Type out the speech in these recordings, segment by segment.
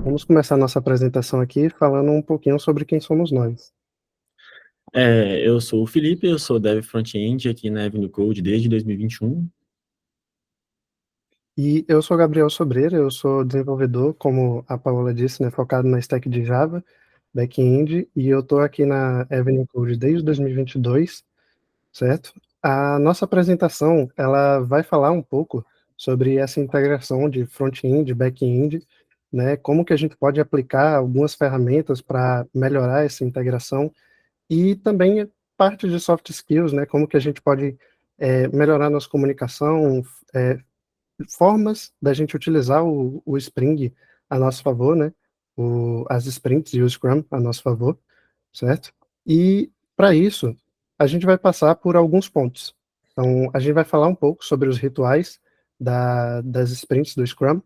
Vamos começar nossa apresentação aqui falando um pouquinho sobre quem somos nós. Eu sou o Felipe, eu sou Dev Front-End aqui na Avenue Code desde 2021. E eu sou Gabriel Sobreira, eu sou desenvolvedor, como a Paola disse, né, focado na stack de Java, back-end, e eu estou aqui na Avenue Code desde 2022, certo? A nossa apresentação, ela vai falar um pouco sobre essa integração de front-end, back-end, né, como que a gente pode aplicar algumas ferramentas para melhorar essa integração. E também parte de soft skills, né? Como que a gente pode melhorar nossa comunicação, é, formas da gente utilizar o Spring a nosso favor, né? As sprints e o Scrum a nosso favor, certo? E para isso, a gente vai passar por alguns pontos. Então, a gente vai falar um pouco sobre os rituais das sprints do Scrum.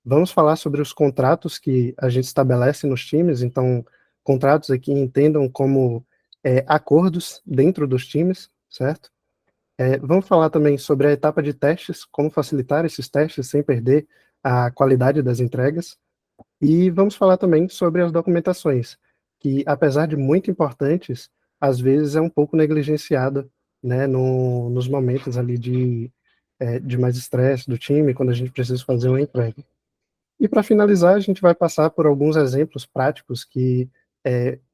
Vamos falar sobre os contratos que a gente estabelece nos times, então, contratos aqui entendam como acordos dentro dos times, certo? Vamos falar também sobre a etapa de testes, como facilitar esses testes sem perder a qualidade das entregas, e vamos falar também sobre as documentações, que, apesar de muito importantes, às vezes é um pouco negligenciada, né, nos momentos ali de mais estresse do time, quando a gente precisa fazer uma entrega. E para finalizar, a gente vai passar por alguns exemplos práticos que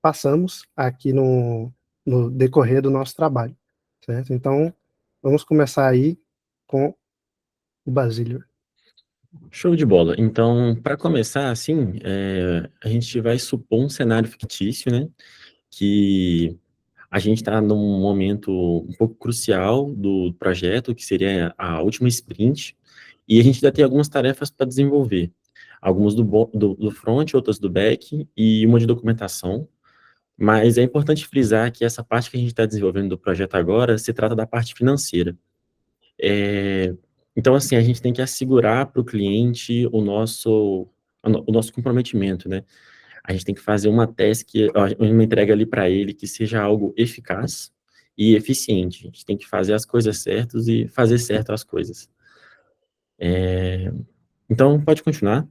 passamos aqui no decorrer do nosso trabalho, certo? Então, vamos começar aí com o Basílio. Show de bola. Então, para começar, assim, a gente vai supor um cenário fictício, né? Que a gente está num momento um pouco crucial do projeto, que seria a última sprint, e a gente ainda tem algumas tarefas para desenvolver. Algumas do front, outras do back, e uma de documentação. Mas é importante frisar que essa parte que a gente está desenvolvendo do projeto agora se trata da parte financeira. É, então, assim, a gente tem que assegurar para o cliente o nosso comprometimento, né? A gente tem que fazer uma task, uma entrega ali para ele que seja algo eficaz e eficiente. A gente tem que fazer as coisas certas e fazer certo as coisas. Então, pode continuar.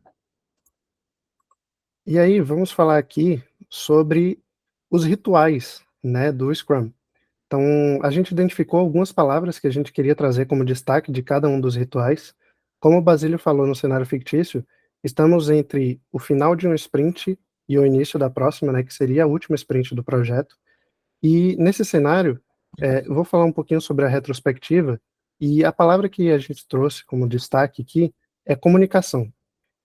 E aí, vamos falar aqui sobre os rituais, né, do Scrum. Então, a gente identificou algumas palavras que a gente queria trazer como destaque de cada um dos rituais. Como o Basílio falou no cenário fictício, estamos entre o final de um sprint e o início da próxima, né, que seria a última sprint do projeto. E nesse cenário, eu vou falar um pouquinho sobre a retrospectiva, e a palavra que a gente trouxe como destaque aqui é comunicação.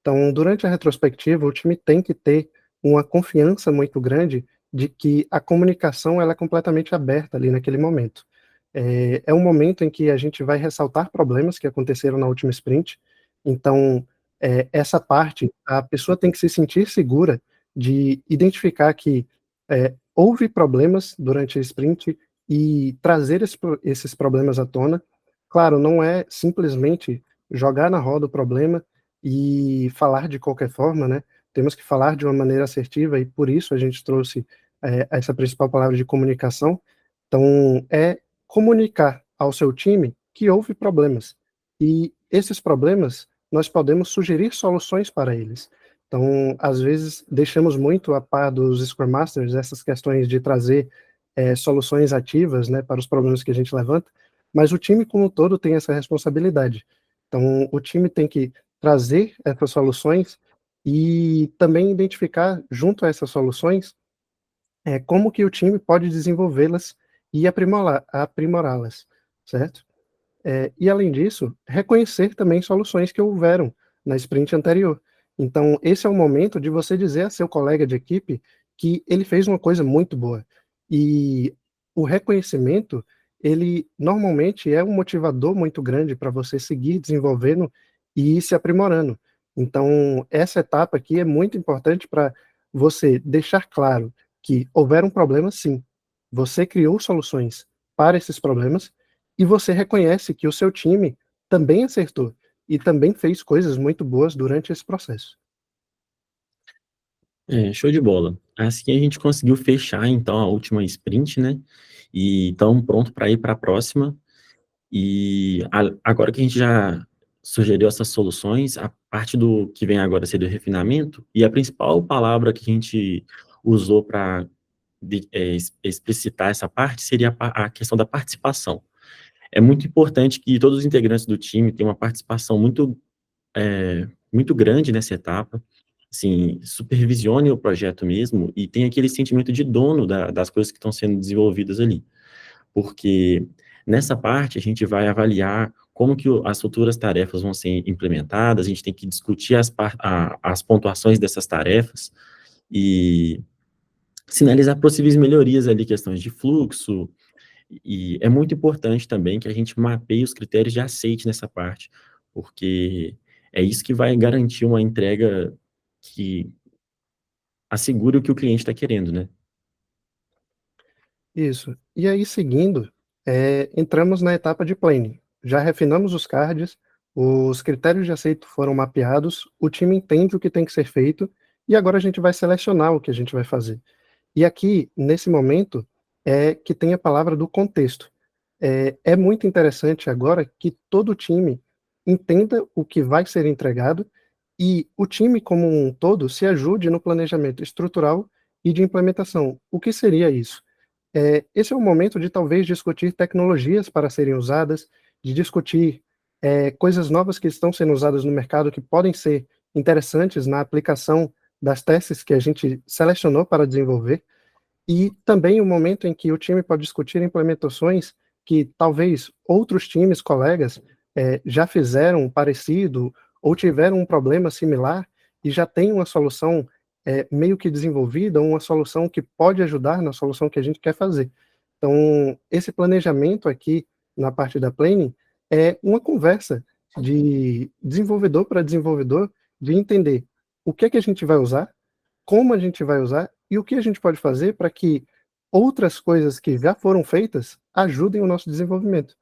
Então, durante a retrospectiva, o time tem que ter uma confiança muito grande de que a comunicação ela é completamente aberta ali naquele momento. É um momento em que a gente vai ressaltar problemas que aconteceram na última sprint. Então, essa parte, a pessoa tem que se sentir segura de identificar que houve problemas durante a sprint e trazer esses problemas à tona. Claro, não é simplesmente jogar na roda o problema e falar de qualquer forma, né? Temos que falar de uma maneira assertiva e por isso a gente trouxe essa principal palavra de comunicação. Então, é comunicar ao seu time que houve problemas e esses problemas nós podemos sugerir soluções para eles. Então, às vezes deixamos muito a par dos Scrum Masters essas questões de trazer soluções ativas, né, para os problemas que a gente levanta, mas o time como um todo tem essa responsabilidade. Então, o time tem que trazer essas soluções e também identificar, junto a essas soluções, como que o time pode desenvolvê-las e aprimorá-las, certo? E além disso, reconhecer também soluções que houveram na sprint anterior. Então, esse é o momento de você dizer a seu colega de equipe que ele fez uma coisa muito boa. E o reconhecimento, ele normalmente é um motivador muito grande para você seguir desenvolvendo e ir se aprimorando. Então, essa etapa aqui é muito importante para você deixar claro que houveram problemas, sim. Você criou soluções para esses problemas e você reconhece que o seu time também acertou e também fez coisas muito boas durante esse processo. Show de bola. Assim a gente conseguiu fechar, então, a última sprint, né? E estamos pronto para ir para a próxima. E agora que a gente já sugeriu essas soluções, a parte do que vem agora seria o refinamento, e a principal palavra que a gente usou para explicitar essa parte seria a questão da participação. É muito importante que todos os integrantes do time tenham uma participação muito grande nessa etapa, assim, supervisione o projeto mesmo e tenha aquele sentimento de dono das coisas que estão sendo desenvolvidas ali. Porque nessa parte a gente vai avaliar como que as futuras tarefas vão ser implementadas, a gente tem que discutir as pontuações dessas tarefas e sinalizar possíveis melhorias ali, questões de fluxo, e é muito importante também que a gente mapeie os critérios de aceite nessa parte, porque é isso que vai garantir uma entrega que assegure o que o cliente está querendo, né? Isso. E aí, seguindo, entramos na etapa de planning. Já refinamos os cards, os critérios de aceito foram mapeados, o time entende o que tem que ser feito, e agora a gente vai selecionar o que a gente vai fazer. E aqui, nesse momento, é que tem a palavra do contexto. É muito interessante agora que todo time entenda o que vai ser entregado e o time como um todo se ajude no planejamento estrutural e de implementação. O que seria isso? Esse é o momento de talvez discutir tecnologias para serem usadas, de discutir coisas novas que estão sendo usadas no mercado que podem ser interessantes na aplicação das testes que a gente selecionou para desenvolver, e também o momento em que o time pode discutir implementações que talvez outros times, colegas, já fizeram parecido ou tiveram um problema similar e já tem uma solução meio que desenvolvida, uma solução que pode ajudar na solução que a gente quer fazer. Então, esse planejamento aqui na parte da planning é uma conversa de desenvolvedor para desenvolvedor, de entender o que é que a gente vai usar, como a gente vai usar e o que a gente pode fazer para que outras coisas que já foram feitas ajudem o nosso desenvolvimento.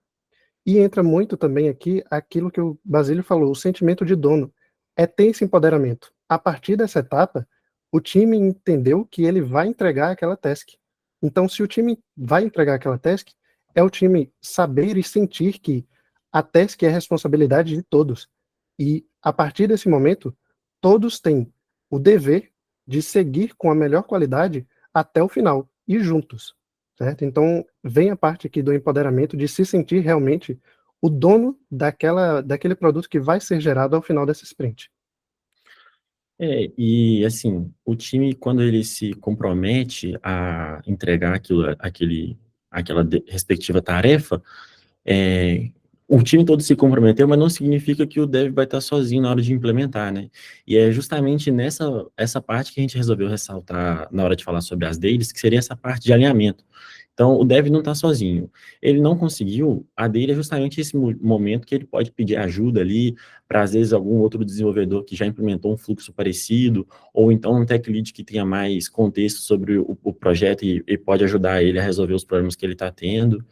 E entra muito também aqui aquilo que o Basílio falou, o sentimento de dono. É ter esse empoderamento. A partir dessa etapa, o time entendeu que ele vai entregar aquela task. Então, se o time vai entregar aquela task, é o time saber e sentir que a task é responsabilidade de todos. E, a partir desse momento, todos têm o dever de seguir com a melhor qualidade até o final, e juntos. Certo? Então, vem a parte aqui do empoderamento de se sentir realmente o dono daquele produto que vai ser gerado ao final dessa sprint. E assim, o time, quando ele se compromete a entregar aquela respectiva tarefa, é, o time todo se comprometeu, mas não significa que o dev vai estar sozinho na hora de implementar, né? E é justamente essa parte que a gente resolveu ressaltar na hora de falar sobre as dailies, que seria essa parte de alinhamento. Então, o dev não está sozinho. Ele não conseguiu, a dele é justamente esse momento que ele pode pedir ajuda ali para, às vezes, algum outro desenvolvedor que já implementou um fluxo parecido, ou então um tech lead que tenha mais contexto sobre o projeto e pode ajudar ele a resolver os problemas que ele está tendo,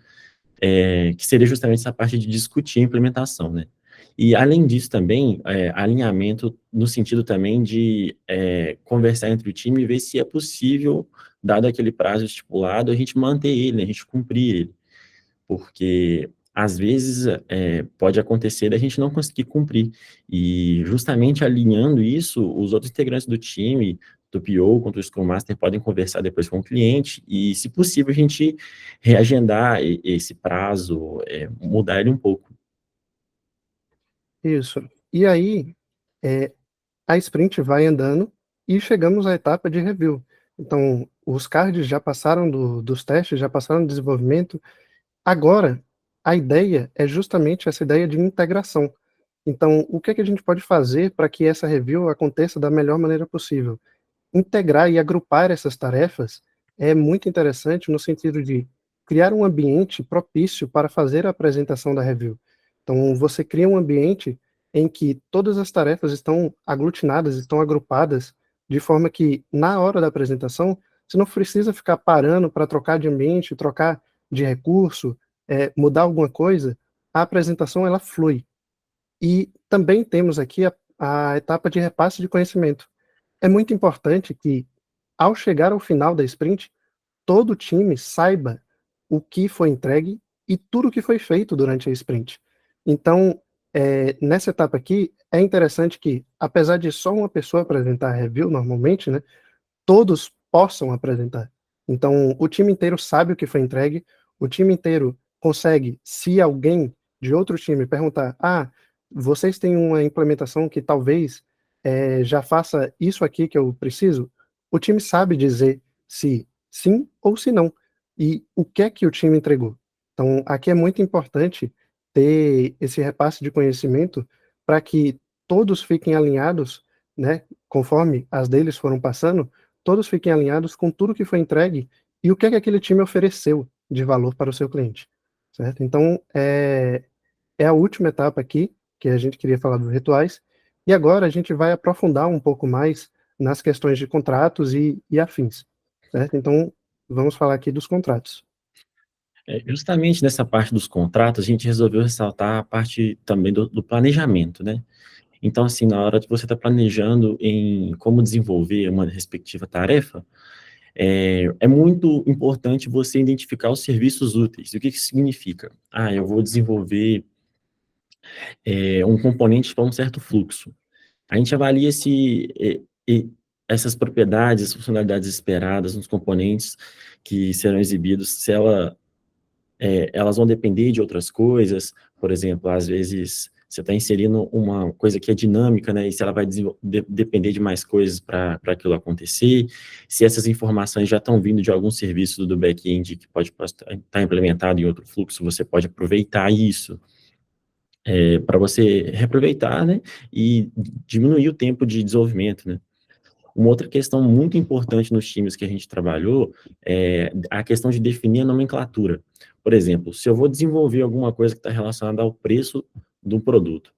que seria justamente essa parte de discutir a implementação, né? E, além disso, também, alinhamento no sentido também de conversar entre o time e ver se é possível, dado aquele prazo estipulado, a gente manter ele, né, a gente cumprir ele. Porque, às vezes, pode acontecer da gente não conseguir cumprir. E, justamente alinhando isso, os outros integrantes do time, do PO, quanto o Scrum Master, podem conversar depois com o cliente e, se possível, a gente reagendar esse prazo, mudar ele um pouco. Isso. E aí, é, a sprint vai andando e chegamos à etapa de review. Então, os cards já passaram dos testes, já passaram do desenvolvimento. Agora, a ideia é justamente essa ideia de integração. Então, o que é que a gente pode fazer para que essa review aconteça da melhor maneira possível? Integrar e agrupar essas tarefas é muito interessante no sentido de criar um ambiente propício para fazer a apresentação da review. Então, você cria um ambiente em que todas as tarefas estão aglutinadas, estão agrupadas, de forma que, na hora da apresentação, você não precisa ficar parando para trocar de ambiente, trocar de recurso, mudar alguma coisa. A apresentação, ela flui. E também temos aqui a etapa de repasse de conhecimento. É muito importante que, ao chegar ao final da sprint, todo o time saiba o que foi entregue e tudo o que foi feito durante a sprint. Então, nessa etapa aqui, é interessante que, apesar de só uma pessoa apresentar a review normalmente, né, todos possam apresentar. Então, o time inteiro sabe o que foi entregue, o time inteiro consegue, se alguém de outro time perguntar, vocês têm uma implementação que talvez já faça isso aqui que eu preciso, o time sabe dizer se sim ou se não, e o que é que o time entregou. Então, aqui é muito importante ter esse repasse de conhecimento para que todos fiquem alinhados, né, conforme as deles foram passando, todos fiquem alinhados com tudo que foi entregue e o que é que aquele time ofereceu de valor para o seu cliente, certo? Então, é a última etapa aqui, que a gente queria falar dos rituais, e agora a gente vai aprofundar um pouco mais nas questões de contratos e afins, certo? Então, vamos falar aqui dos contratos. Justamente nessa parte dos contratos, a gente resolveu ressaltar a parte também do planejamento, né? Então, assim, na hora que você está planejando em como desenvolver uma respectiva tarefa, é muito importante você identificar os serviços úteis. O que que significa? Eu vou desenvolver um componente para um certo fluxo. A gente avalia se essas propriedades, funcionalidades esperadas nos componentes que serão exibidos, se elas vão depender de outras coisas. Por exemplo, às vezes você está inserindo uma coisa que é dinâmica, né, e se ela vai depender de mais coisas para aquilo acontecer, se essas informações já estão vindo de algum serviço do back-end que pode estar implementado em outro fluxo, você pode aproveitar isso para você reaproveitar, né, e diminuir o tempo de desenvolvimento, né. Uma outra questão muito importante nos times que a gente trabalhou é a questão de definir a nomenclatura. Por exemplo, se eu vou desenvolver alguma coisa que está relacionada ao preço do produto,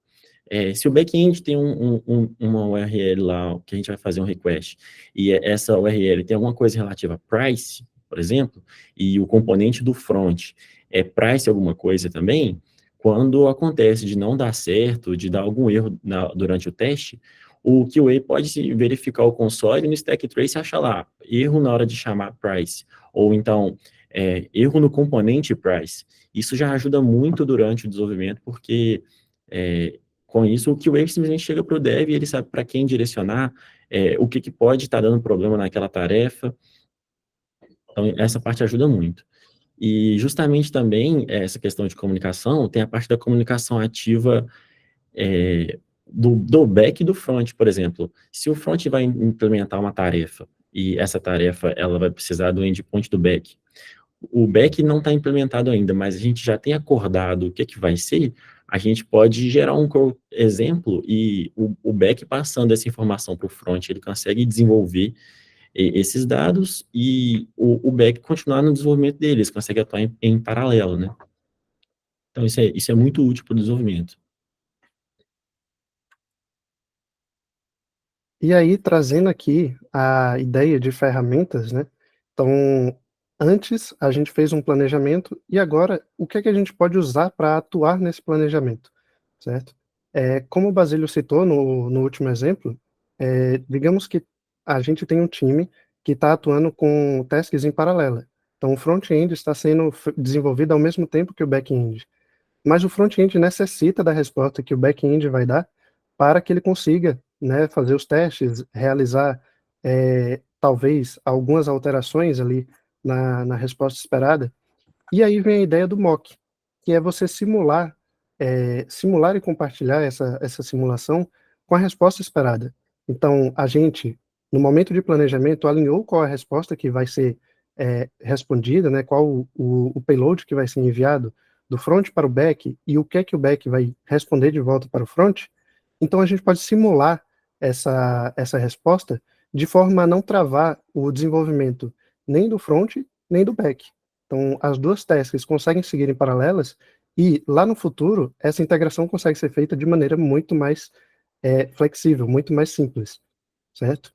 se o back-end tem uma URL lá, que a gente vai fazer um request, e essa URL tem alguma coisa relativa a price, por exemplo, e o componente do front é price alguma coisa também, quando acontece de não dar certo, de dar algum erro durante o teste, o QA pode verificar o console e no stack trace achar lá, erro na hora de chamar price, ou então, erro no componente price. Isso já ajuda muito durante o desenvolvimento, porque com isso, o QA simplesmente chega para o dev e ele sabe para quem direcionar, o que pode estar dando problema naquela tarefa. Então, essa parte ajuda muito. E justamente também, essa questão de comunicação, tem a parte da comunicação ativa do back e do front, por exemplo. Se o front vai implementar uma tarefa, e essa tarefa ela vai precisar do endpoint do back, o back não está implementado ainda, mas a gente já tem acordado o que vai ser, a gente pode gerar um exemplo e o back passando essa informação para o front, ele consegue desenvolver esses dados e o back continuar no desenvolvimento deles, consegue atuar em paralelo, né? Então, isso é muito útil para o desenvolvimento. E aí, trazendo aqui a ideia de ferramentas, né? Então, antes a gente fez um planejamento e agora o que é que a gente pode usar para atuar nesse planejamento, certo? Como o Basílio citou no último exemplo, digamos que a gente tem um time que está atuando com tasks em paralelo. Então, o front-end está sendo desenvolvido ao mesmo tempo que o back-end. Mas o front-end necessita da resposta que o back-end vai dar para que ele consiga, né, fazer os testes, realizar talvez algumas alterações ali na resposta esperada. E aí vem a ideia do mock, que é você simular e compartilhar essa simulação com a resposta esperada. Então, a gente, no momento de planejamento, alinhou qual é a resposta que vai ser respondida, né, qual o payload que vai ser enviado do front para o back e o que é que o back vai responder de volta para o front. Então, a gente pode simular essa resposta de forma a não travar o desenvolvimento nem do front, nem do back. Então, as duas tasks conseguem seguir em paralelas e, lá no futuro, essa integração consegue ser feita de maneira muito mais flexível, muito mais simples, certo?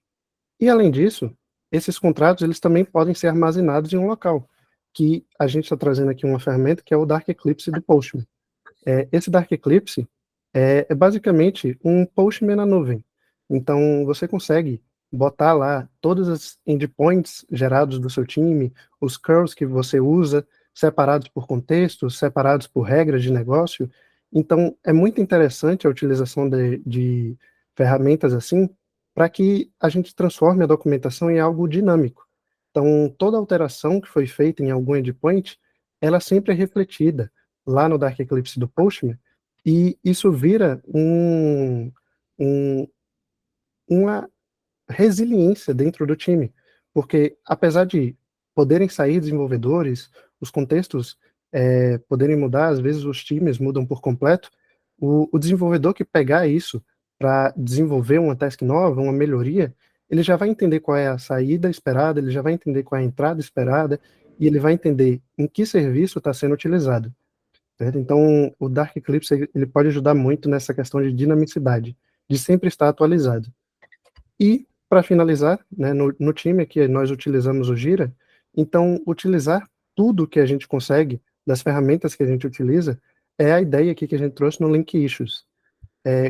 E, além disso, esses contratos eles também podem ser armazenados em um local, que a gente está trazendo aqui uma ferramenta que é o Dark Eclipse do Postman. Esse Dark Eclipse é basicamente um Postman na nuvem. Então, você consegue botar lá todas as endpoints gerados do seu time, os curls que você usa, separados por contextos, separados por regras de negócio, Então, é muito interessante a utilização de ferramentas assim, para que a gente transforme a documentação em algo dinâmico. Então, toda alteração que foi feita em algum endpoint, ela sempre é refletida lá no Dark Eclipse do Postman, e isso vira um, uma resiliência dentro do time, porque apesar de poderem sair desenvolvedores, os contextos poderem mudar, às vezes os times mudam por completo, o desenvolvedor que pegar isso para desenvolver uma task nova, uma melhoria, ele já vai entender qual é a saída esperada, ele já vai entender qual é a entrada esperada, e ele vai entender em que serviço está sendo utilizado. Certo? Então, o Dark Eclipse ele pode ajudar muito nessa questão de dinamicidade, de sempre estar atualizado. E, para finalizar, né, no time aqui nós utilizamos o Gira, então utilizar tudo que a gente consegue, das ferramentas que a gente utiliza, é a ideia aqui que a gente trouxe no Link Issues.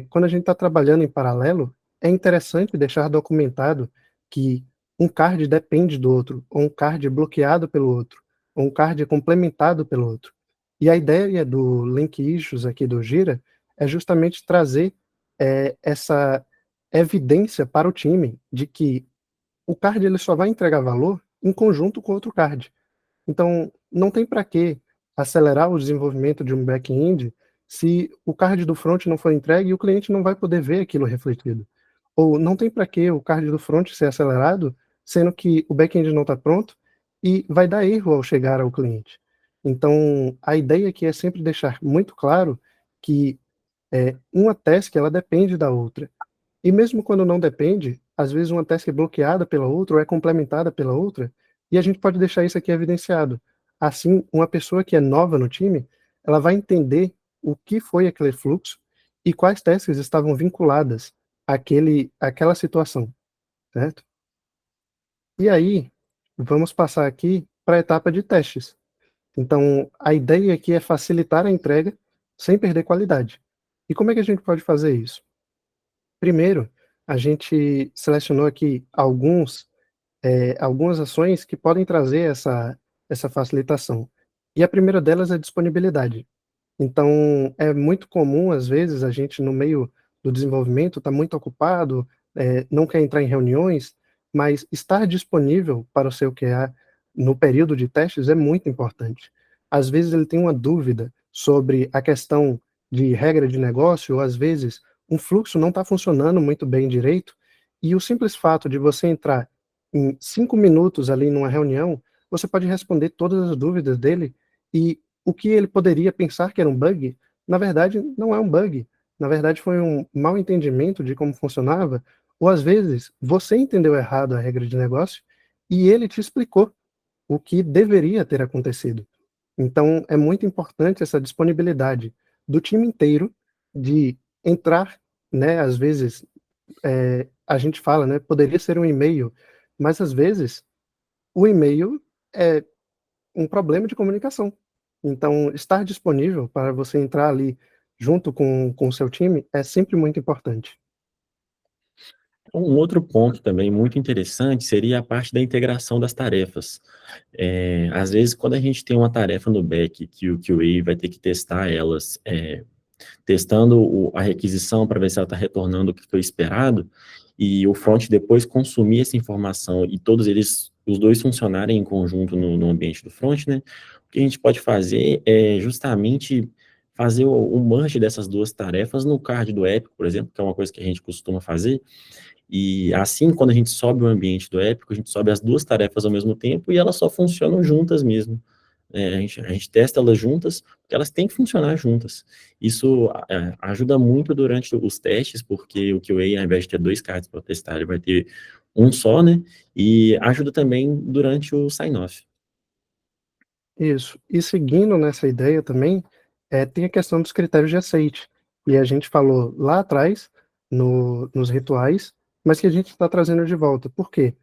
Quando a gente está trabalhando em paralelo, é interessante deixar documentado que um card depende do outro, ou um card é bloqueado pelo outro, ou um card é complementado pelo outro. E a ideia do Link Issues aqui do Gira é justamente trazer essa evidência para o time de que o card ele só vai entregar valor em conjunto com outro card. Então, não tem para que acelerar o desenvolvimento de um back-end se o card do front não for entregue e o cliente não vai poder ver aquilo refletido. Ou não tem para que o card do front ser acelerado, sendo que o back-end não está pronto e vai dar erro ao chegar ao cliente. Então, a ideia aqui é sempre deixar muito claro que uma task ela depende da outra. E mesmo quando não depende, às vezes uma task é bloqueada pela outra ou é complementada pela outra, e a gente pode deixar isso aqui evidenciado. Assim, uma pessoa que é nova no time, ela vai entender o que foi aquele fluxo e quais tasks estavam vinculadas àquela situação, certo? E aí, vamos passar aqui para a etapa de testes. Então, a ideia aqui é facilitar a entrega sem perder qualidade. E como é que a gente pode fazer isso? Primeiro, a gente selecionou aqui algumas ações que podem trazer essa facilitação. E a primeira delas é a disponibilidade. Então, é muito comum, às vezes, a gente, no meio do desenvolvimento, está muito ocupado, não quer entrar em reuniões, mas estar disponível para o seu QA no período de testes é muito importante. Às vezes, ele tem uma dúvida sobre a questão de regra de negócio, ou às vezes, um fluxo não está funcionando muito bem direito, e o simples fato de você entrar em 5 minutos ali numa reunião, você pode responder todas as dúvidas dele e o que ele poderia pensar que era um bug, na verdade, não é um bug. Na verdade, foi um mal entendimento de como funcionava, ou às vezes você entendeu errado a regra de negócio e ele te explicou o que deveria ter acontecido. Então, é muito importante essa disponibilidade do time inteiro de entrar, né? Às vezes, a gente fala, né? Poderia ser um e-mail, mas às vezes o e-mail é um problema de comunicação. Então, estar disponível para você entrar ali junto com o seu time é sempre muito importante. Um outro ponto também muito interessante seria a parte da integração das tarefas. Às vezes, quando a gente tem uma tarefa no back que o QA vai ter que testar elas, testando a requisição para ver se ela está retornando o que foi esperado, e o front depois consumir essa informação e todos eles, os dois funcionarem em conjunto no ambiente do front, né? O que a gente pode fazer é justamente fazer o merge dessas duas tarefas no card do Epic, por exemplo, que é uma coisa que a gente costuma fazer, e assim, quando a gente sobe o ambiente do Epic, a gente sobe as duas tarefas ao mesmo tempo e elas só funcionam juntas mesmo. A gente testa elas juntas, porque elas têm que funcionar juntas. Isso ajuda muito durante os testes, porque o QA, ao invés de ter dois cards para testar, ele vai ter um só, né? E ajuda também durante o sign-off. Isso. E seguindo nessa ideia também, tem a questão dos critérios de aceite. E a gente falou lá atrás, nos rituais, mas que a gente está trazendo de volta. Por quê?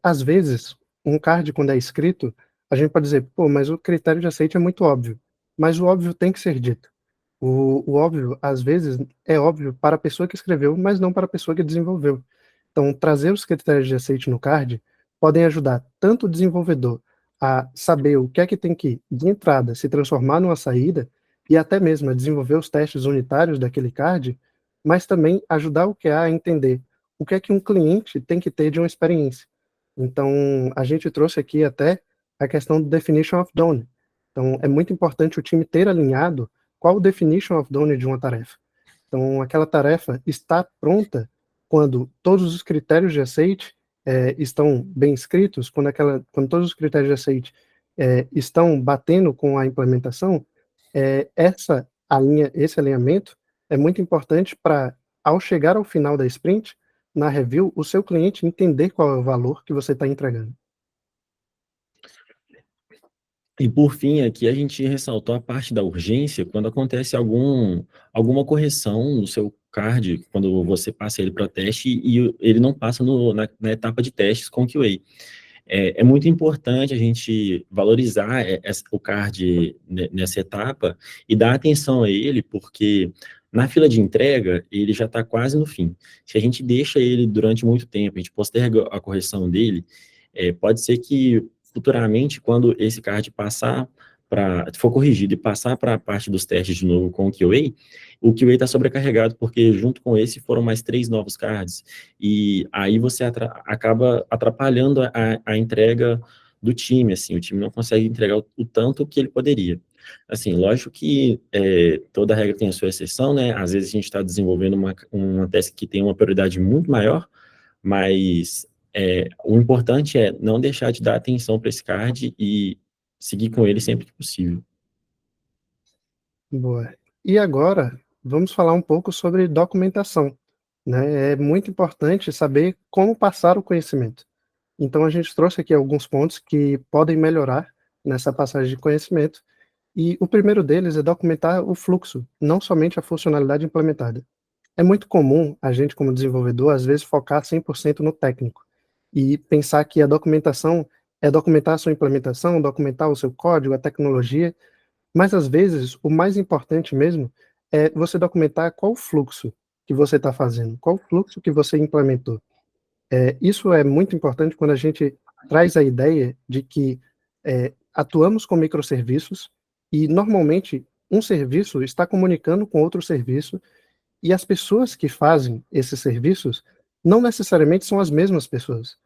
Às vezes, um card, quando é escrito, a gente pode dizer, pô, mas o critério de aceite é muito óbvio. Mas o óbvio tem que ser dito. O óbvio, às vezes, é óbvio para a pessoa que escreveu, mas não para a pessoa que desenvolveu. Então, trazer os critérios de aceite no card podem ajudar tanto o desenvolvedor a saber o que é que tem que, de entrada, se transformar numa saída, e até mesmo a desenvolver os testes unitários daquele card, mas também ajudar o QA a entender o que é que um cliente tem que ter de uma experiência. Então, a gente trouxe aqui até a questão do definition of done. Então, é muito importante o time ter alinhado qual o definition of done de uma tarefa. Então, aquela tarefa está pronta quando todos os critérios de aceite estão bem escritos, quando todos os critérios de aceite estão batendo com a implementação, esse alinhamento é muito importante para, ao chegar ao final da sprint, na review, o seu cliente entender qual é o valor que você está entregando. E por fim, aqui a gente ressaltou a parte da urgência quando acontece alguma correção no seu card, quando você passa ele para teste e ele não passa na etapa de testes com QA. É muito importante a gente valorizar o card nessa etapa e dar atenção a ele, porque na fila de entrega ele já está quase no fim. Se a gente deixa ele durante muito tempo, a gente posterga a correção dele, pode ser que futuramente, quando esse card for corrigido e passar para a parte dos testes de novo com o QA está sobrecarregado, porque junto com esse foram mais 3 novos cards, e aí você acaba atrapalhando a entrega do time, assim, o time não consegue entregar o tanto que ele poderia. Assim, lógico que toda regra tem a sua exceção, né? Às vezes a gente está desenvolvendo uma task que tem uma prioridade muito maior, mas o importante é não deixar de dar atenção para esse card e seguir com ele sempre que possível. Boa. E agora, vamos falar um pouco sobre documentação, né? É muito importante saber como passar o conhecimento. Então, a gente trouxe aqui alguns pontos que podem melhorar nessa passagem de conhecimento, e o primeiro deles é documentar o fluxo, não somente a funcionalidade implementada. É muito comum a gente, como desenvolvedor, às vezes focar 100% no técnico e pensar que a documentação é documentar a sua implementação, documentar o seu código, a tecnologia, mas às vezes o mais importante mesmo é você documentar qual o fluxo que você está fazendo, qual o fluxo que você implementou. Isso é muito importante quando a gente traz a ideia de que atuamos com microserviços e normalmente um serviço está comunicando com outro serviço e as pessoas que fazem esses serviços não necessariamente são as mesmas pessoas.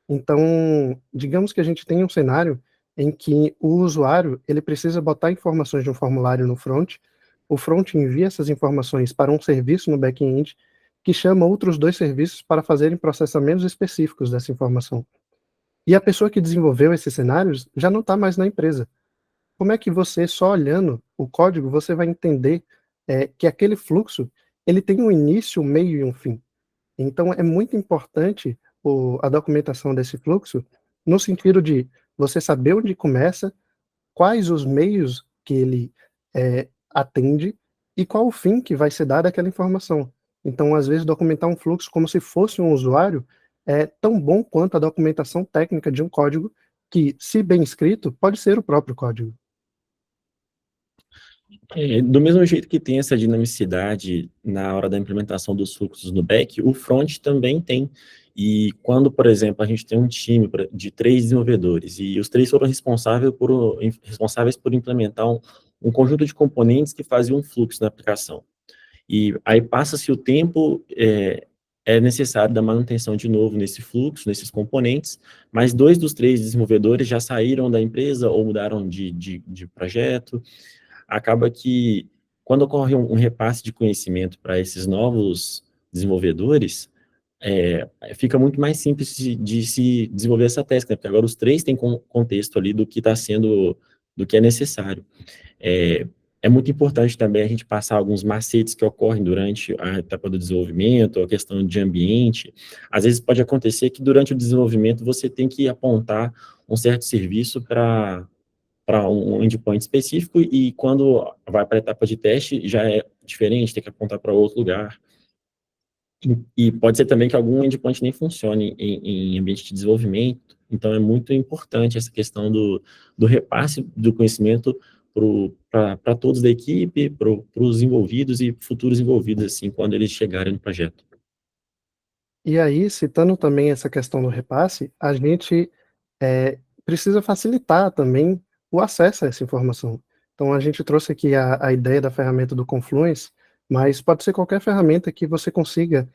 Então, digamos que a gente tem um cenário em que o usuário ele precisa botar informações de um formulário no front, o front envia essas informações para um serviço no back-end, que chama outros 2 serviços para fazerem processamentos específicos dessa informação. E a pessoa que desenvolveu esses cenários já não está mais na empresa. Como é que você, só olhando o código, você vai entender que aquele fluxo ele tem um início, um meio e um fim? Então, é muito importante a documentação desse fluxo, no sentido de você saber onde começa, quais os meios que ele atende e qual o fim que vai ser dado àquela informação. Então, às vezes, documentar um fluxo como se fosse um usuário é tão bom quanto a documentação técnica de um código que, se bem escrito, pode ser o próprio código. Do mesmo jeito que tem essa dinamicidade na hora da implementação dos fluxos no back, o front também tem. E quando, por exemplo, a gente tem um time de 3 desenvolvedores e os 3 foram responsáveis por implementar um conjunto de componentes que fazem um fluxo na aplicação. E aí passa-se o tempo, é necessário dar manutenção de novo nesse fluxo, nesses componentes, mas 2 dos 3 desenvolvedores já saíram da empresa ou mudaram de projeto. Acaba que, quando ocorre um repasse de conhecimento para esses novos desenvolvedores, fica muito mais simples de se desenvolver essa task, né? Porque agora os 3 têm contexto ali do que está sendo, do que é necessário. É muito importante também a gente passar alguns macetes que ocorrem durante a etapa do desenvolvimento, a questão de ambiente. Às vezes pode acontecer que durante o desenvolvimento você tem que apontar um certo serviço para um endpoint específico, e quando vai para a etapa de teste, já é diferente, tem que apontar para outro lugar. E pode ser também que algum endpoint nem funcione em ambiente de desenvolvimento, então é muito importante essa questão do repasse do conhecimento para todos da equipe, para os envolvidos e futuros envolvidos, assim, quando eles chegarem no projeto. E aí, citando também essa questão do repasse, a gente precisa facilitar também o acesso a essa informação. Então, a gente trouxe aqui a ideia da ferramenta do Confluence, mas pode ser qualquer ferramenta que você consiga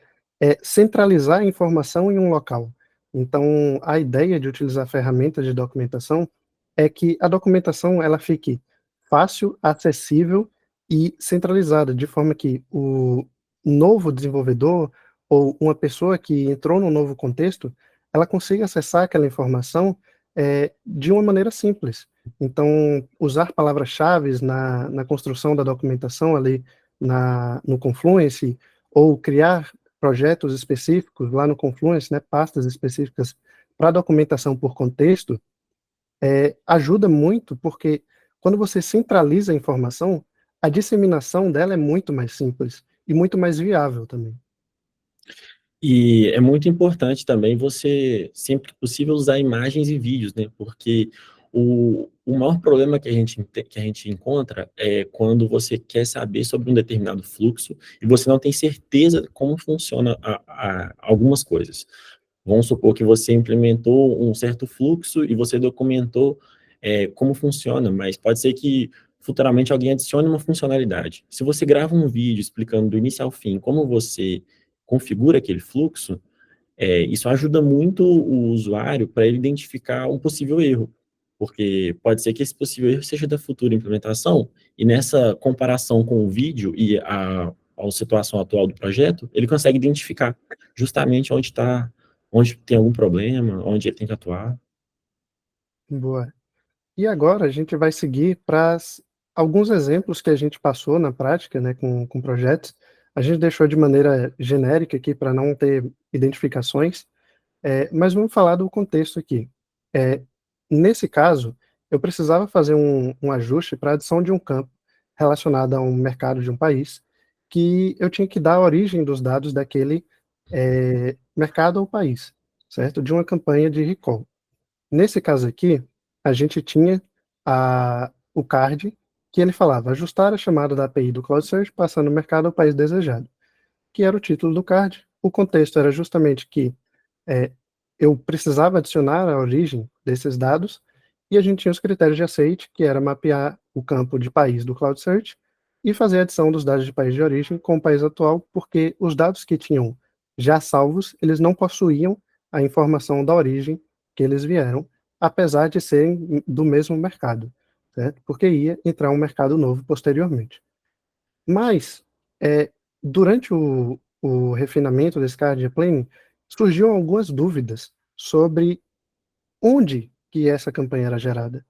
centralizar a informação em um local. Então, a ideia de utilizar ferramentas de documentação é que a documentação ela fique fácil, acessível e centralizada, de forma que o novo desenvolvedor ou uma pessoa que entrou num novo contexto, ela consiga acessar aquela informação de uma maneira simples. Então, usar palavras-chave na construção da documentação ali no Confluence, ou criar projetos específicos lá no Confluence, né, pastas específicas para documentação por contexto, ajuda muito, porque quando você centraliza a informação, a disseminação dela é muito mais simples e muito mais viável também. E é muito importante também você, sempre que possível, usar imagens e vídeos, né? Porque o maior problema que a gente encontra é quando você quer saber sobre um determinado fluxo e você não tem certeza como funciona algumas coisas. Vamos supor que você implementou um certo fluxo e você documentou como funciona, mas pode ser que futuramente alguém adicione uma funcionalidade. Se você grava um vídeo explicando do início ao fim como você configura aquele fluxo, isso ajuda muito o usuário para ele identificar um possível erro, porque pode ser que esse possível erro seja da futura implementação, e nessa comparação com o vídeo e a situação atual do projeto, ele consegue identificar justamente onde tem algum problema, onde ele tem que atuar. Boa. E agora a gente vai seguir para alguns exemplos que a gente passou na prática, né, com projetos. A gente deixou de maneira genérica aqui para não ter identificações, mas vamos falar do contexto aqui. É, Nesse caso, eu precisava fazer um ajuste para a adição de um campo relacionado a um mercado de um país, que eu tinha que dar a origem dos dados daquele mercado ou país, certo? De uma campanha de recall. Nesse caso aqui, a gente tinha o card que ele falava ajustar a chamada da API do Cloud Search passando o mercado ao país desejado, que era o título do card. O contexto era justamente que é, eu precisava adicionar a origem desses dados e a gente tinha os critérios de aceite, que era mapear o campo de país do Cloud Search e fazer a adição dos dados de país de origem com o país atual, porque os dados que tinham já salvos, eles não possuíam a informação da origem que eles vieram, apesar de serem do mesmo mercado, certo? Porque ia entrar um mercado novo posteriormente. Mas, durante o refinamento desse card planning, surgiam algumas dúvidas sobre onde que essa campanha era gerada,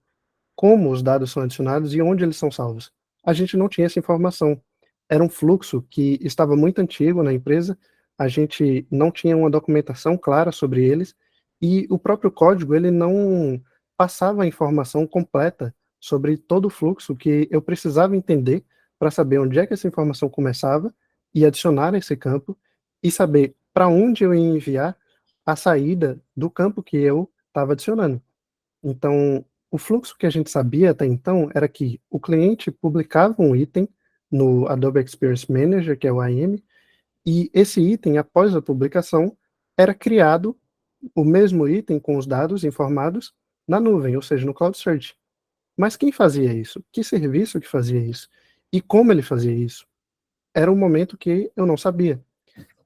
como os dados são adicionados e onde eles são salvos. A gente não tinha essa informação. Era um fluxo que estava muito antigo na empresa, a gente não tinha uma documentação clara sobre eles, e o próprio código ele não passava a informação completa sobre todo o fluxo que eu precisava entender para saber onde é que essa informação começava e adicionar esse campo e saber para onde eu ia enviar a saída do campo que eu estava adicionando. Então, o fluxo que a gente sabia até então era que o cliente publicava um item no Adobe Experience Manager, que é o AIM, e esse item, após a publicação, era criado o mesmo item com os dados informados na nuvem, ou seja, no Cloud Search. Mas quem fazia isso? Que serviço que fazia isso? E como ele fazia isso? Era um momento que eu não sabia.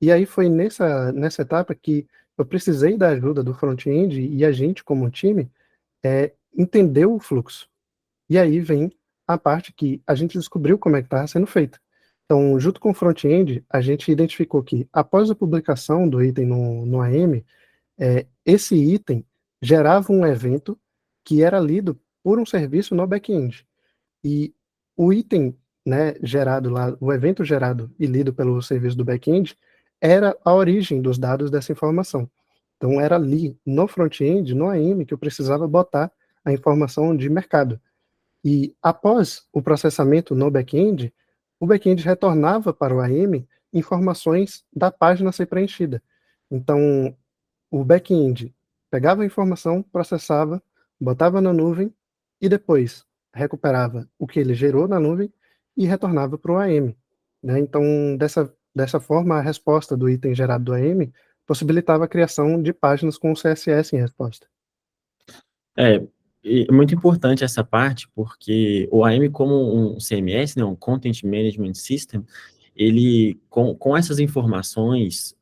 E aí foi nessa etapa que eu precisei da ajuda do front-end e a gente, como time, entender o fluxo. E aí vem a parte que a gente descobriu como é que estava sendo feita. Então, junto com o front-end, a gente identificou que, após a publicação do item no AM, esse item gerava um evento que era lido por um serviço no back-end. E o item, né, gerado lá, o evento gerado e lido pelo serviço do back-end, era a origem dos dados dessa informação. Então, era ali, no front-end, no AM, que eu precisava botar a informação de mercado. E após o processamento no back-end, o back-end retornava para o AM informações da página a ser preenchida. Então, o back-end pegava a informação, processava, botava na nuvem e depois recuperava o que ele gerou na nuvem e retornava para o AM. Né? Então, dessa forma, a resposta do item gerado do AM possibilitava a criação de páginas com CSS em resposta. É, E é muito importante essa parte, porque o AM, como um CMS, né, um Content Management System, ele, com essas informações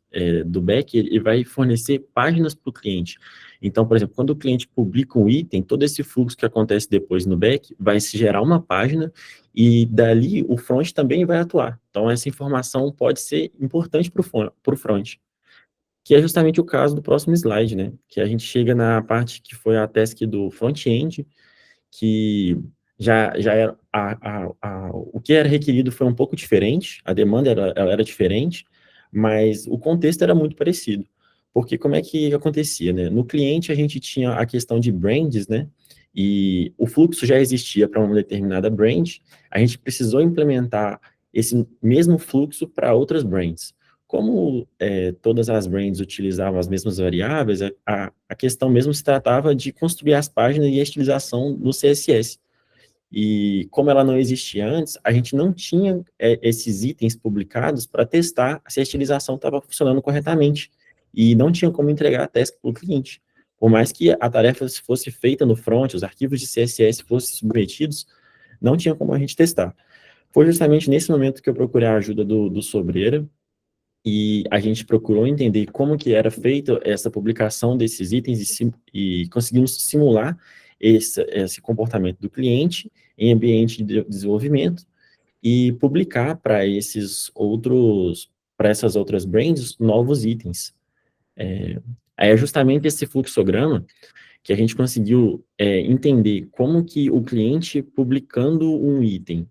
do back, ele vai fornecer páginas para o cliente. Então, por exemplo, quando o cliente publica um item, todo esse fluxo que acontece depois no back vai se gerar uma página e dali o front também vai atuar. Então, essa informação pode ser importante para o front, que é justamente o caso do próximo slide, né? Que a gente chega na parte que foi a task do front-end, que já era o que era requerido foi um pouco diferente, a demanda ela era diferente, mas o contexto era muito parecido. Porque como é que acontecia, né? No cliente a gente tinha a questão de brands, né? E o fluxo já existia para uma determinada brand, a gente precisou implementar esse mesmo fluxo para outras brands. Como todas as brands utilizavam as mesmas variáveis, a questão mesmo se tratava de construir as páginas e a estilização do CSS. E como ela não existia antes, a gente não tinha esses itens publicados para testar se a estilização estava funcionando corretamente. E não tinha como entregar a task para o cliente. Por mais que a tarefa fosse feita no front, os arquivos de CSS fossem submetidos, não tinha como a gente testar. Foi justamente nesse momento que eu procurei a ajuda do Sobreira, e a gente procurou entender como que era feita essa publicação desses itens e conseguimos simular esse comportamento do cliente em ambiente de desenvolvimento e publicar para essas outras brands, novos itens. Aí é justamente esse fluxograma que a gente conseguiu entender como que o cliente publicando um item,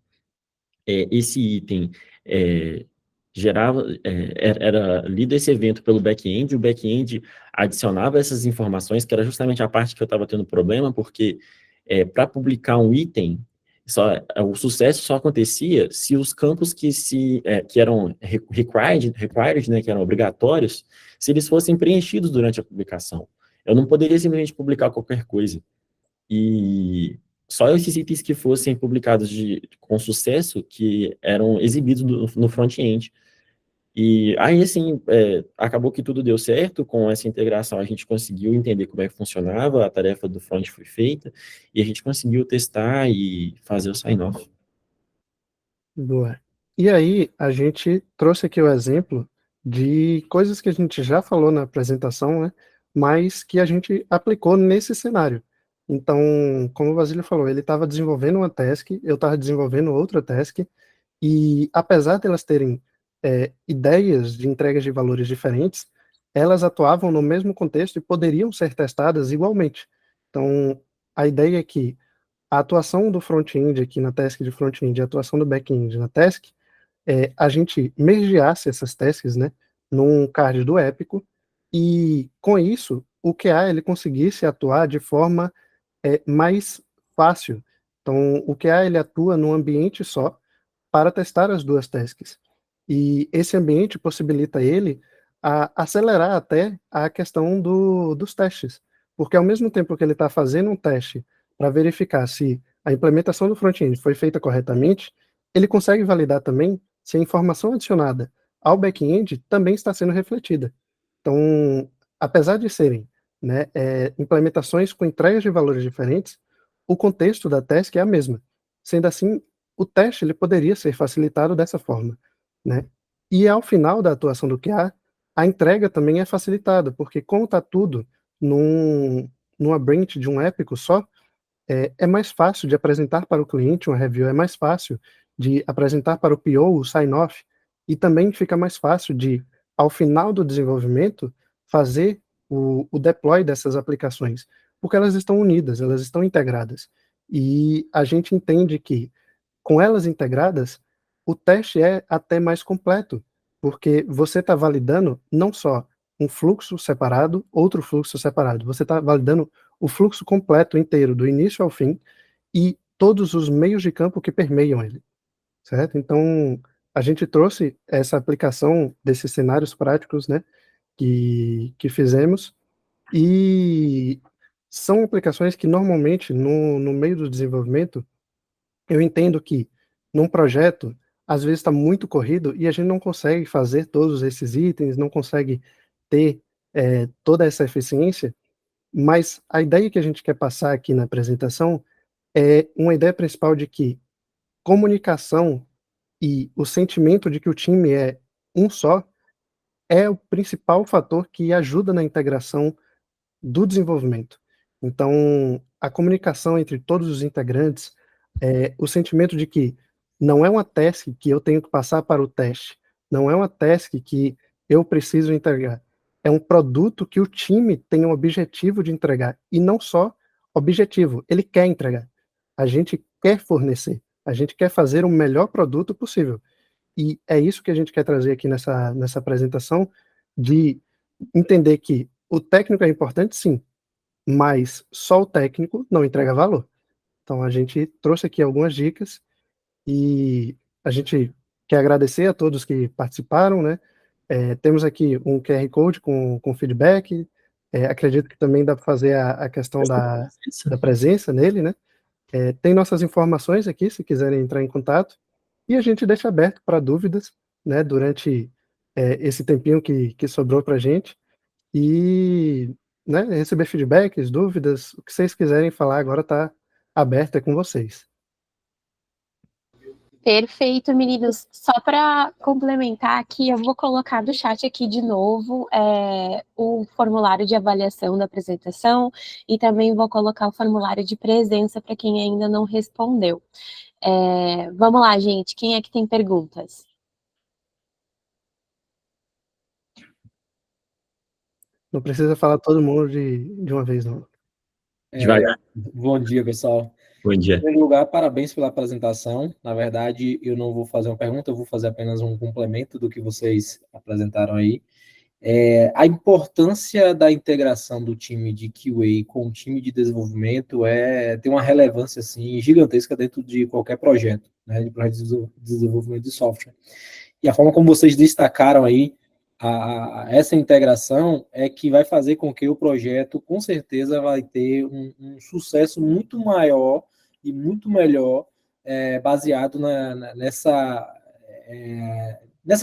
esse item é, gerava, era lido esse evento pelo back-end, o back-end adicionava essas informações, que era justamente a parte que eu estava tendo problema, porque para publicar um item, o sucesso só acontecia se os campos que eram required, né, que eram obrigatórios, se eles fossem preenchidos durante a publicação. Eu não poderia simplesmente publicar qualquer coisa. E só esses itens que fossem publicados com sucesso que eram exibidos no front-end. E aí, assim, acabou que tudo deu certo, com essa integração a gente conseguiu entender como é que funcionava, a tarefa do front foi feita, e a gente conseguiu testar e fazer o sign-off. Boa. E aí, a gente trouxe aqui o exemplo de coisas que a gente já falou na apresentação, né? Mas que a gente aplicou nesse cenário. Então, como o Basílio falou, ele estava desenvolvendo uma task, eu estava desenvolvendo outra task, e apesar de elas terem ideias de entregas de valores diferentes, elas atuavam no mesmo contexto e poderiam ser testadas igualmente. Então, a ideia é que a atuação do front-end aqui na task de front-end e a atuação do back-end na task, a gente mergeasse essas tasks, né, num card do Épico, e com isso, o QA ele conseguisse atuar de forma mais fácil. Então, o QA ele atua num ambiente só para testar as duas tasks. E esse ambiente possibilita ele a acelerar até a questão dos testes. Porque ao mesmo tempo que ele está fazendo um teste para verificar se a implementação do front-end foi feita corretamente, ele consegue validar também se a informação adicionada ao back-end também está sendo refletida. Então, apesar de serem, né, implementações com entregas de valores diferentes, o contexto da task é a mesma. Sendo assim, o teste ele poderia ser facilitado dessa forma, né? E ao final da atuação do QA, a entrega também é facilitada, porque como está tudo numa branch de um épico só, é mais fácil de apresentar para o cliente uma review, é mais fácil de apresentar para o PO o sign-off, e também fica mais fácil de, ao final do desenvolvimento, fazer o deploy dessas aplicações, porque elas estão unidas, elas estão integradas. E a gente entende que, com elas integradas, o teste é até mais completo, porque você está validando não só um fluxo separado, outro fluxo separado, você está validando o fluxo completo inteiro, do início ao fim, e todos os meios de campo que permeiam ele, certo? Então, a gente trouxe essa aplicação desses cenários práticos, né, que fizemos, e são aplicações que normalmente, no meio do desenvolvimento, eu entendo que num projeto, às vezes está muito corrido e a gente não consegue fazer todos esses itens, não consegue ter toda essa eficiência, Mas a ideia que a gente quer passar aqui na apresentação é uma ideia principal de que comunicação e o sentimento de que o time é um só é o principal fator que ajuda na integração do desenvolvimento. Então, a comunicação entre todos os integrantes, o sentimento de que não é uma task que eu tenho que passar para o teste, não é uma task que eu preciso entregar, é um produto que o time tem o objetivo de entregar, e não só objetivo, ele quer entregar. A gente quer fornecer, a gente quer fazer o melhor produto possível. E é isso que a gente quer trazer aqui nessa apresentação, de entender que o técnico é importante, sim, mas só o técnico não entrega valor. Então a gente trouxe aqui algumas dicas e a gente quer agradecer a todos que participaram, né? Temos aqui um QR Code com feedback, acredito que também dá para fazer a questão da presença nele, né? Tem nossas informações aqui, se quiserem entrar em contato, e a gente deixa aberto para dúvidas, né, durante esse tempinho que sobrou para a gente, e né, receber feedbacks, dúvidas, o que vocês quiserem falar agora está aberto, é com vocês. Perfeito, meninos. Só para complementar aqui, eu vou colocar no chat aqui de novo o formulário de avaliação da apresentação e também vou colocar o formulário de presença para quem ainda não respondeu. Vamos lá, gente. Quem é que tem perguntas? Não precisa falar todo mundo de uma vez, não. Devagar. Bom dia, pessoal. Bom dia. Em primeiro lugar, parabéns pela apresentação. Na verdade, eu não vou fazer uma pergunta, eu vou fazer apenas um complemento do que vocês apresentaram aí. A importância da integração do time de QA com o time de desenvolvimento tem uma relevância assim, gigantesca dentro de qualquer projeto, né, de projeto de desenvolvimento de software. E a forma como vocês destacaram aí essa integração é que vai fazer com que o projeto, com certeza, vai ter um sucesso muito maior e muito melhor baseado nessa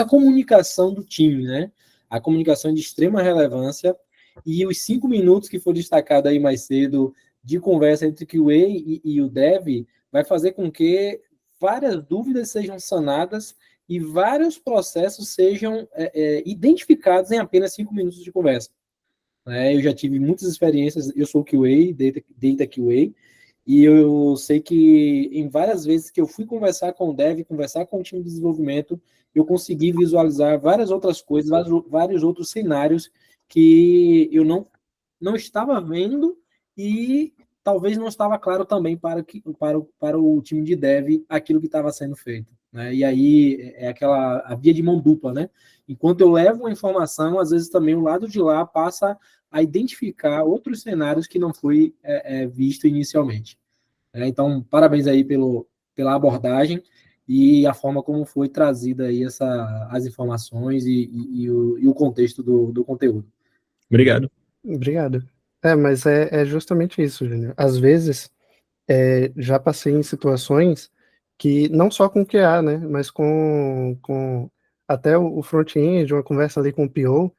comunicação do time, né? A comunicação é de extrema relevância e os 5 minutos que foi destacado aí mais cedo de conversa entre o QA e o Dev vai fazer com que várias dúvidas sejam sanadas e vários processos sejam identificados em apenas 5 minutos de conversa. Eu já tive muitas experiências, eu sou QA, Data QA, e eu sei que em várias vezes que eu fui conversar com o Dev, conversar com o time de desenvolvimento, eu consegui visualizar várias outras coisas, vários outros cenários que eu não estava vendo e talvez não estava claro também para o time de Dev aquilo que estava sendo feito. Né? E aí é a via de mão dupla, né? Enquanto eu levo a informação, às vezes também o lado de lá passa a identificar outros cenários que não foi visto inicialmente. Então, parabéns aí pela abordagem e a forma como foi trazida aí as informações e o contexto do conteúdo. Obrigado. Obrigado. Mas é justamente isso, Júnior. Às vezes, já passei em situações que, não só com o QA, né, mas com até o front-end, uma conversa ali com o PO,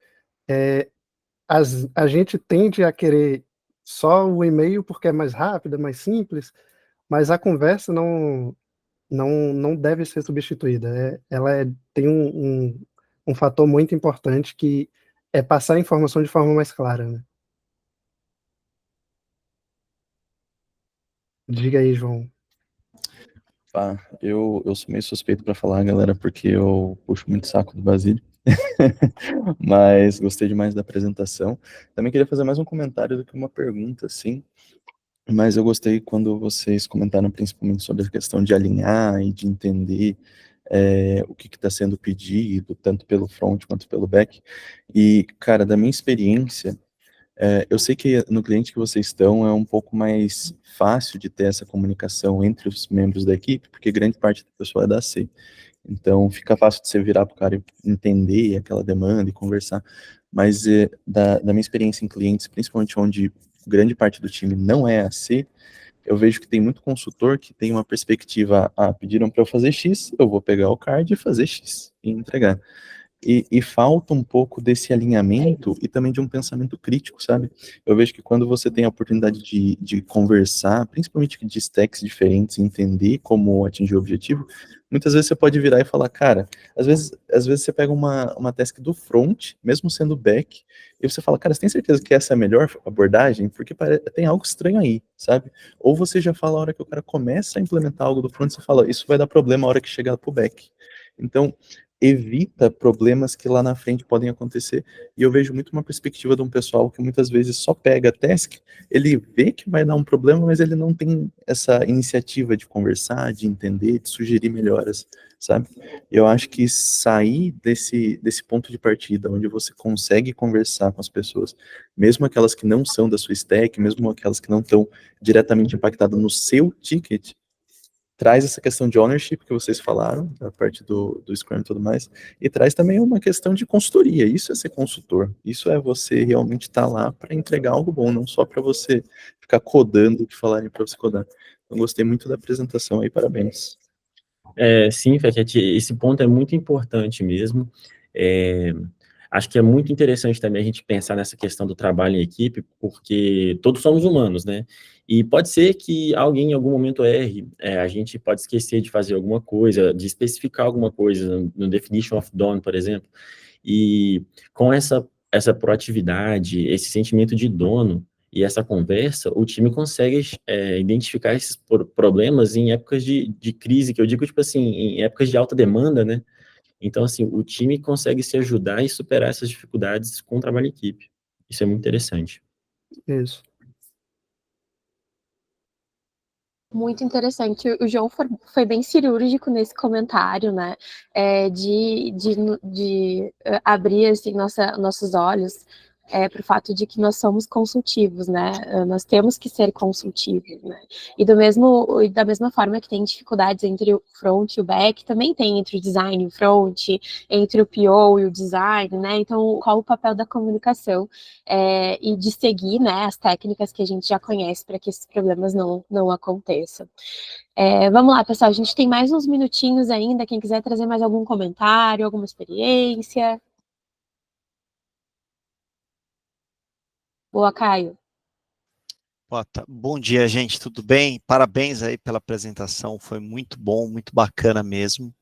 a gente tende a querer só o e-mail porque é mais rápido, é mais simples, mas a conversa não deve ser substituída. Tem um fator muito importante que é passar a informação de forma mais clara, né? Diga aí, João. Eu sou meio suspeito para falar, galera, porque eu puxo muito saco do Basílio. Mas gostei demais da apresentação. Também queria fazer mais um comentário do que uma pergunta, assim. Mas eu gostei quando vocês comentaram principalmente sobre a questão de alinhar e de entender o que está sendo pedido, tanto pelo front quanto pelo back. E, cara, da minha experiência, eu sei que no cliente que vocês estão é um pouco mais fácil de ter essa comunicação entre os membros da equipe, porque grande parte da pessoa é da C. Então, fica fácil de você virar para o cara e entender aquela demanda e conversar. Mas da minha experiência em clientes, principalmente onde grande parte do time não é a C, eu vejo que tem muito consultor que tem uma perspectiva, pediram para eu fazer X, eu vou pegar o card e fazer X e entregar. E falta um pouco desse alinhamento e também de um pensamento crítico, sabe? Eu vejo que quando você tem a oportunidade de conversar, principalmente de stacks diferentes, entender como atingir o objetivo, muitas vezes você pode virar e falar, cara, às vezes você pega uma task do front, mesmo sendo back, e você fala, cara, você tem certeza que essa é a melhor abordagem? Porque tem algo estranho aí, sabe? Ou você já fala a hora que o cara começa a implementar algo do front, você fala, isso vai dar problema a hora que chegar pro back. Então, evita problemas que lá na frente podem acontecer. E eu vejo muito uma perspectiva de um pessoal que muitas vezes só pega a task, ele vê que vai dar um problema, mas ele não tem essa iniciativa de conversar, de entender, de sugerir melhoras, sabe? Eu acho que sair desse ponto de partida, onde você consegue conversar com as pessoas, mesmo aquelas que não são da sua stack, mesmo aquelas que não estão diretamente impactadas no seu ticket, traz essa questão de ownership que vocês falaram, a parte do Scrum e tudo mais, e traz também uma questão de consultoria. Isso é ser consultor, isso é você realmente estar lá para entregar algo bom, não só para você ficar codando o que falarem para você codar. Então, gostei muito da apresentação aí, parabéns. Sim, Fekete, esse ponto é muito importante mesmo. Acho que é muito interessante também a gente pensar nessa questão do trabalho em equipe, porque todos somos humanos, né? E pode ser que alguém em algum momento erre, a gente pode esquecer de fazer alguma coisa, de especificar alguma coisa no definition of done, por exemplo, e com essa proatividade, esse sentimento de dono e essa conversa, o time consegue identificar esses problemas em épocas de crise, que eu digo, tipo assim, em épocas de alta demanda, né? Então, assim, o time consegue se ajudar e superar essas dificuldades com o trabalho em equipe. Isso é muito interessante. Isso. Muito interessante. O João foi bem cirúrgico nesse comentário, né? De abrir assim, nossos olhos para o fato de que nós somos consultivos, né? Nós temos que ser consultivos, né? E da mesma forma que tem dificuldades entre o front e o back, também tem entre o design e o front, entre o PO e o design, né? Então, qual o papel da comunicação e de seguir, né, as técnicas que a gente já conhece para que esses problemas não aconteçam. Vamos lá, pessoal, a gente tem mais uns minutinhos ainda, quem quiser trazer mais algum comentário, alguma experiência. Boa, Caio. Bom dia, gente, tudo bem? Parabéns aí pela apresentação, foi muito bom, muito bacana mesmo.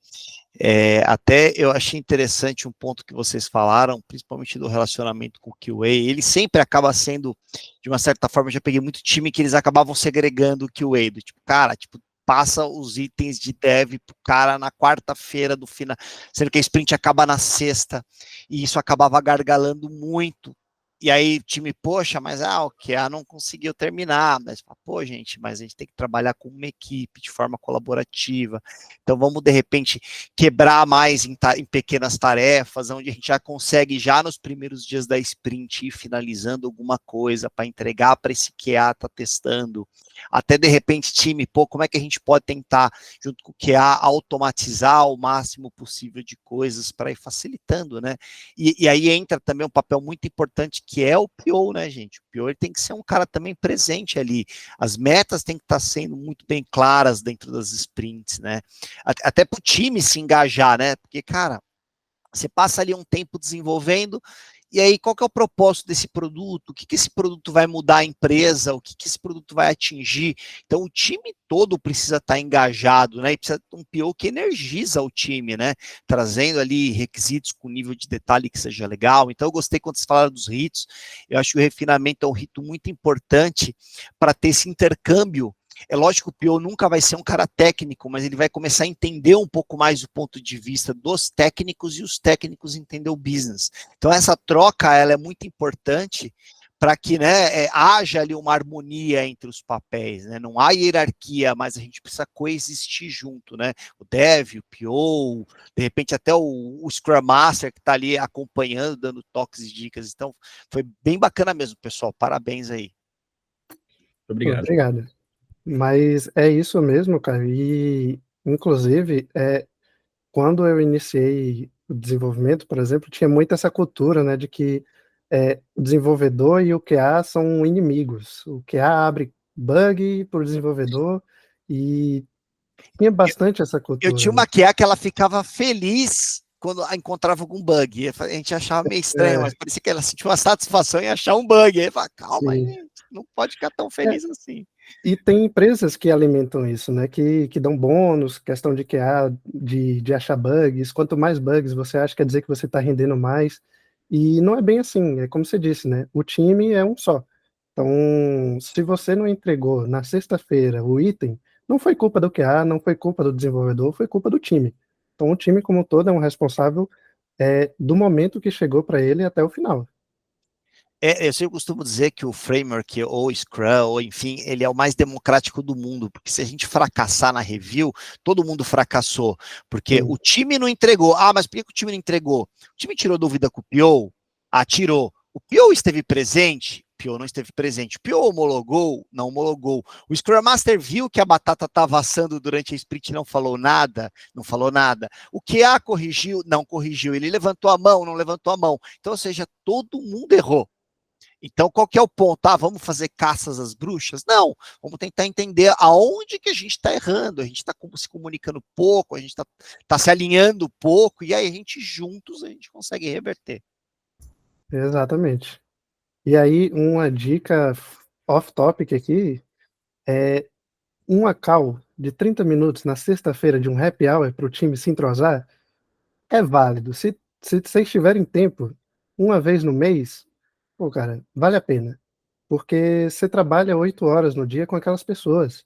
Até eu achei interessante um ponto que vocês falaram, principalmente do relacionamento com o QA, ele sempre acaba sendo, de uma certa forma, eu já peguei muito time que eles acabavam segregando o QA, do tipo, cara, tipo, passa os itens de dev pro cara na quarta-feira do final, sendo que a sprint acaba na sexta, e isso acabava gargalando muito. E aí o time, poxa, mas o QA não conseguiu terminar, mas, pô, gente, mas a gente tem que trabalhar com uma equipe de forma colaborativa, então vamos, de repente, quebrar mais em pequenas tarefas, onde a gente já consegue, já nos primeiros dias da sprint, ir finalizando alguma coisa para entregar para esse QA tá testando, até, de repente, time, pô, como é que a gente pode tentar, junto com o QA, automatizar o máximo possível de coisas para ir facilitando, né? E aí entra também um papel muito importante que é o PO, né, gente? O PO ele tem que ser um cara também presente ali. As metas têm que estar sendo muito bem claras dentro das sprints, né? Até para o time se engajar, né? Porque, cara, você passa ali um tempo desenvolvendo, e aí qual que é o propósito desse produto? O que esse produto vai mudar a empresa? O que esse produto vai atingir? Então o time todo precisa estar engajado, né? E precisa ter um PO que energiza o time, né? Trazendo ali requisitos com nível de detalhe que seja legal. Então eu gostei quando vocês falaram dos ritos. Eu acho que o refinamento é um rito muito importante para ter esse intercâmbio. É lógico que o PO nunca vai ser um cara técnico, mas ele vai começar a entender um pouco mais o ponto de vista dos técnicos e os técnicos entender o business. Então essa troca ela é muito importante para que, né, haja ali uma harmonia entre os papéis, né? Não há hierarquia, mas a gente precisa coexistir junto, né? O dev, o PO, de repente até o Scrum Master que está ali acompanhando, dando toques e dicas. Então foi bem bacana mesmo, pessoal. Parabéns aí. Obrigado. Obrigado. Mas é isso mesmo, cara. E, inclusive, quando eu iniciei o desenvolvimento, por exemplo, tinha muito essa cultura, né, de que o desenvolvedor e o QA são inimigos. O QA abre bug para o desenvolvedor e tinha bastante essa cultura. Eu tinha Né? uma QA que ela ficava feliz quando encontrava algum bug. A gente achava meio estranho, É, mas parecia que ela sentia uma satisfação em achar um bug. Aí fala, calma, sim. gente, não pode ficar tão É, feliz assim. e tem empresas que alimentam isso, né? Que dão bônus, questão de QA, de achar bugs. Quanto mais bugs você acha, quer dizer que você está rendendo mais. E não é bem assim, é como você disse, né? O time é um só. Então, se você não entregou na sexta-feira o item, não foi culpa do QA, não foi culpa do desenvolvedor, foi culpa do time. Então, o time como um todo é um responsável do momento que chegou para ele até o final. Eu sempre costumo dizer que o framework, ou Scrum, ou enfim, ele é o mais democrático do mundo, porque se a gente fracassar na review, todo mundo fracassou, porque Sim, o time não entregou. Ah, mas por que o time não entregou? O time tirou dúvida com o PO? Ah, tirou. O PO esteve presente? O PO não esteve presente. O PO homologou? Não homologou. O Scrum Master viu que a batata estava assando durante a sprint e não falou nada? Não falou nada. O QA corrigiu? Não corrigiu. Ele levantou a mão? Não levantou a mão. Então, ou seja, todo mundo errou. Então, qual que é o ponto? Ah, vamos fazer caças às bruxas? Não, vamos tentar entender aonde que a gente está errando, a gente está se comunicando pouco, a gente está se alinhando pouco, e aí a gente juntos a gente consegue reverter. exatamente. E aí, uma dica off-topic aqui é uma call de 30 minutos na sexta-feira de um happy hour para o time se entrosar é válido. Se vocês tiverem tempo, uma vez no mês, pô, cara, vale a pena. Porque você trabalha 8 horas no dia com aquelas pessoas.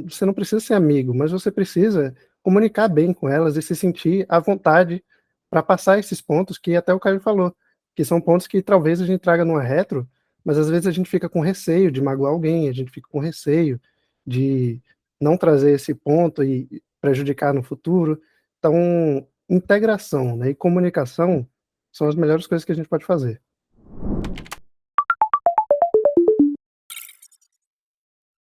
Você não precisa ser amigo, mas você precisa comunicar bem com elas e se sentir à vontade para passar esses pontos que até o Caio falou, que são pontos que talvez a gente traga numa retro, mas às vezes a gente fica com receio de magoar alguém, a gente fica com receio de não trazer esse ponto e prejudicar no futuro. Então, integração, né, e comunicação são as melhores coisas que a gente pode fazer.